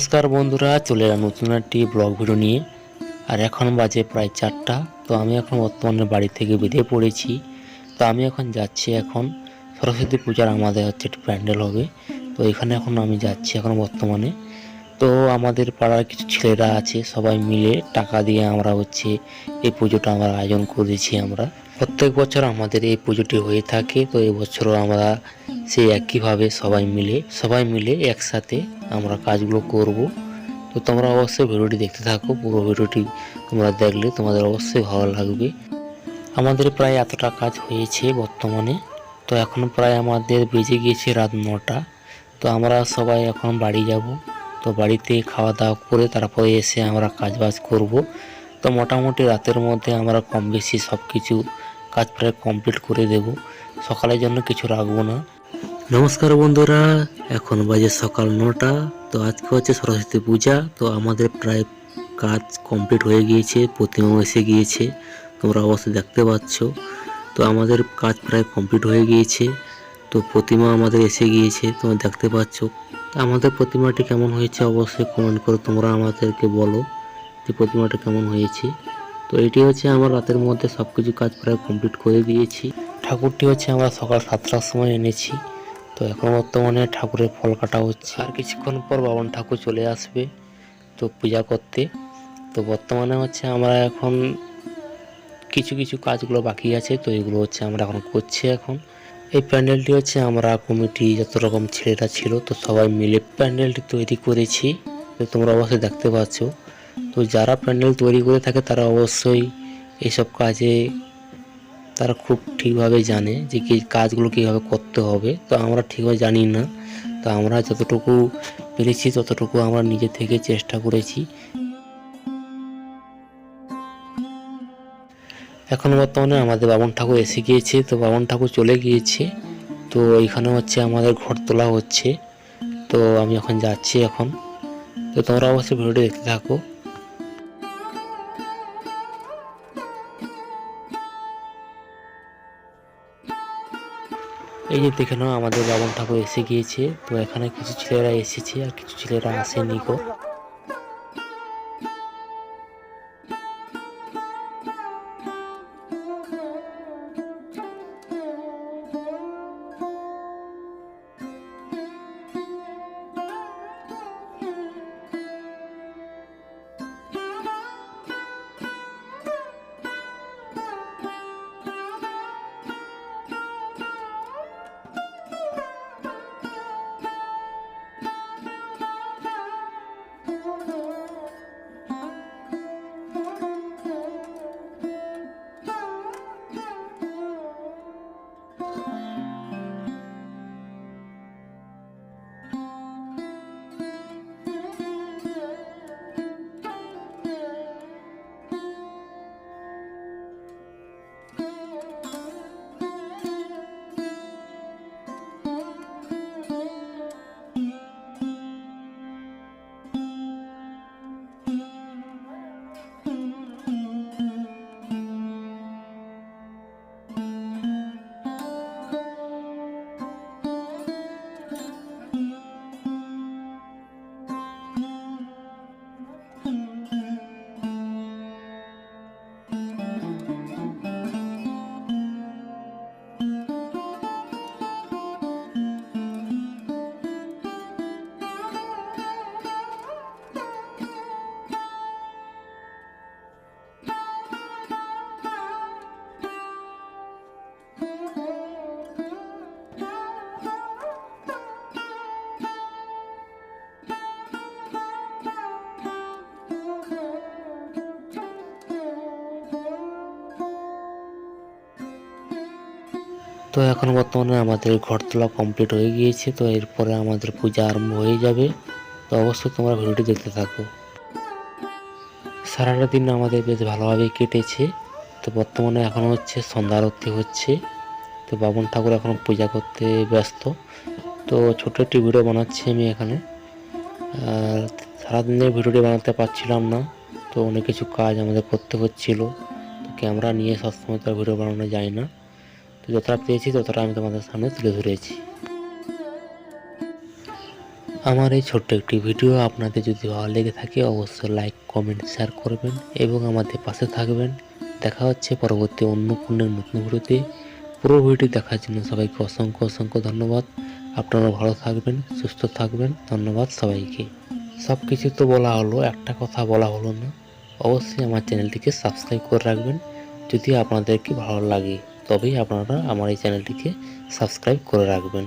নমস্কার বন্ধুরা, চলে এলাম নতুন একটি ব্লগ ভিডিও নিয়ে। আর এখন বাজে প্রায় 4টা। তো আমি এখন বর্তমানে বাড়ি থেকে বেরিয়ে পড়েছি। তো আমি এখন যাচ্ছি, এখন সরস্বতী পূজার আমাদের হচ্ছে একটি প্যান্ডেল হবে। তো এখানে এখন আমি যাচ্ছি এখন বর্তমানে। তো আমাদের পাড়ার কিছু ছেলেরা আছে, সবাই মিলে টাকা দিয়ে আমরা হচ্ছে এই পুজোটা আমরা আয়োজন করেছি। আমরা প্রত্যেক বছর আমাদের এই পুজোটি হয়ে থাকে। তো এই বছরও আমরা সেই একইভাবে সবাই মিলে একসাথে আমরা কাজগুলো করব। তো তোমরা অবশ্যই ভিডিওটি দেখতে থাকো। পুরো ভিডিওটি তোমরা দেখলে তোমাদের অবশ্যই ভালো লাগবে। আমাদের প্রায় এতটা কাজ হয়েছে বর্তমানে। তো এখন প্রায় আমাদের বেজে গিয়েছে রাত 9টা। তো আমরা সবাই এখন বাড়ি যাব। তো বাড়িতে খাওয়া দাওয়া করে তারপরে এসে আমরা কাজবাজ করব। তো মোটামুটি রাতের মধ্যে আমরা কম বেশি সব কিছু কাজ প্রায় কমপ্লিট করে দেব। সকালের জন্য কিছু রাখবো না। নমস্কার বন্ধুরা, এখন বাজে সকাল 9টা। তো আজকে হচ্ছে সরস্বতী পূজা। তো আমাদের প্রায় কাজ কমপ্লিট হয়ে গিয়েছে, প্রতিমাও এসে গিয়েছে, তোমরা অবশ্যই দেখতে পাচ্ছ। তো আমাদের কাজ প্রায় কমপ্লিট হয়ে গিয়েছে। তো প্রতিমা আমাদের এসে গিয়েছে, তোমরা দেখতে পাচ্ছ। আমাদের প্রতিমাটি কেমন হয়েছে অবশ্যই কমেন্ট করে তোমরা আমাদেরকে বলো যে প্রতিমাটা কেমন হয়েছে। তো এটি হচ্ছে আমার রাতের মধ্যে সব কিছু কাজ প্রায় কমপ্লিট করে দিয়েছি। ঠাকুরটি হচ্ছে আমরা সকাল 7টার সময় এনেছি। তো এখন বর্তমানে ঠাকুরের ফল কাটা হচ্ছে, আর কিছুক্ষণ পর বাবন ঠাকুর চলে আসবে তো পূজা করতে। তো বর্তমানে হচ্ছে আমরা এখন কিছু কিছু কাজগুলো বাকি আছে, তো এগুলো হচ্ছে আমরা এখন করছি। এখন এই প্যান্ডেলটি হচ্ছে আমরা কমিটি যত রকম ছেলেরা ছিল তো সবাই মিলে প্যান্ডেলটি তৈরি করেছি। তো তোমরা অবশ্যই দেখতে পাচ্ছ। তো যারা প্যান্ডেল তৈরি করে থাকে তারা অবশ্যই এইসব কাজে তারা খুব ঠিকভাবে জানে যে কি কাজগুলো কীভাবে করতে হবে। তো আমরা ঠিকভাবে জানি না। তো আমরা যতটুকু পেরেছি ততটুকু আমরা নিজে থেকে চেষ্টা করেছি। এখন বর্তমানে আমাদের বামন ঠাকুর এসে গিয়েছে। তো বামন ঠাকুর চলে গিয়েছে। তো এইখানে হচ্ছে আমাদের ঘর তোলা হচ্ছে। তো আমি এখন যাচ্ছি এখন। তো তোমরা অবশ্যই ভিডিওটি দেখতে থাকো। এই যে দেখে নাও, আমাদের বামন ঠাকুর এসে গিয়েছে। তো এখানে কিছু ছেলেরা এসেছে আর কিছু ছেলেরা আসেনি গো। তো এখন বর্তমানে আমাদের ঘর তোলা কমপ্লিট হয়ে গিয়েছে। তো এরপরে আমাদের পূজা আরম্ভ হয়ে যাবে। তো অবশ্যই তোমরা ভিডিওটি দেখতে থাকো। সারাটা দিন আমাদের বেশ ভালোভাবে কেটেছে। তো বর্তমানে এখন হচ্ছে সন্ধ্যা আরতি হচ্ছে। তো বামন ঠাকুর এখন পূজা করতে ব্যস্ত। তো ছোট একটি ভিডিও বানাচ্ছি আমি এখানে। আর সারাদিনের ভিডিওটি বানাতে পারছিলাম না, তো অনেক কিছু কাজ আমাদের করতে হচ্ছিল। তো ক্যামেরা নিয়ে সবসময় তো ভিডিও বানানো যায় না। তো যতটা পেয়েছি ততটা আমি তোমাদের সামনে তুলে ধরেছি। আমার এই ছোট্ট একটি ভিডিও আপনাদের যদি ভালো লেগে থাকে অবশ্যই লাইক, কমেন্ট, শেয়ার করবেন এবং আমাদের পাশে থাকবেন। দেখা হচ্ছে পরবর্তী অন্য কোনো নতুন ভিডিওতে। পুরো ভিডিওটি দেখার জন্য সবাইকে অসংখ্য অসংখ্য ধন্যবাদ। আপনারা ভালো থাকবেন, সুস্থ থাকবেন। ধন্যবাদ সবাইকে। সব কিছু তো বলা হলো, একটা কথা বলা হলো না। অবশ্যই আমার চ্যানেলটিকে সাবস্ক্রাইব করে রাখবেন। যদি আপনাদেরকে ভালো লাগে তবেই আপনারা আমার এই চ্যানেলটিকে সাবস্ক্রাইব করে রাখবেন।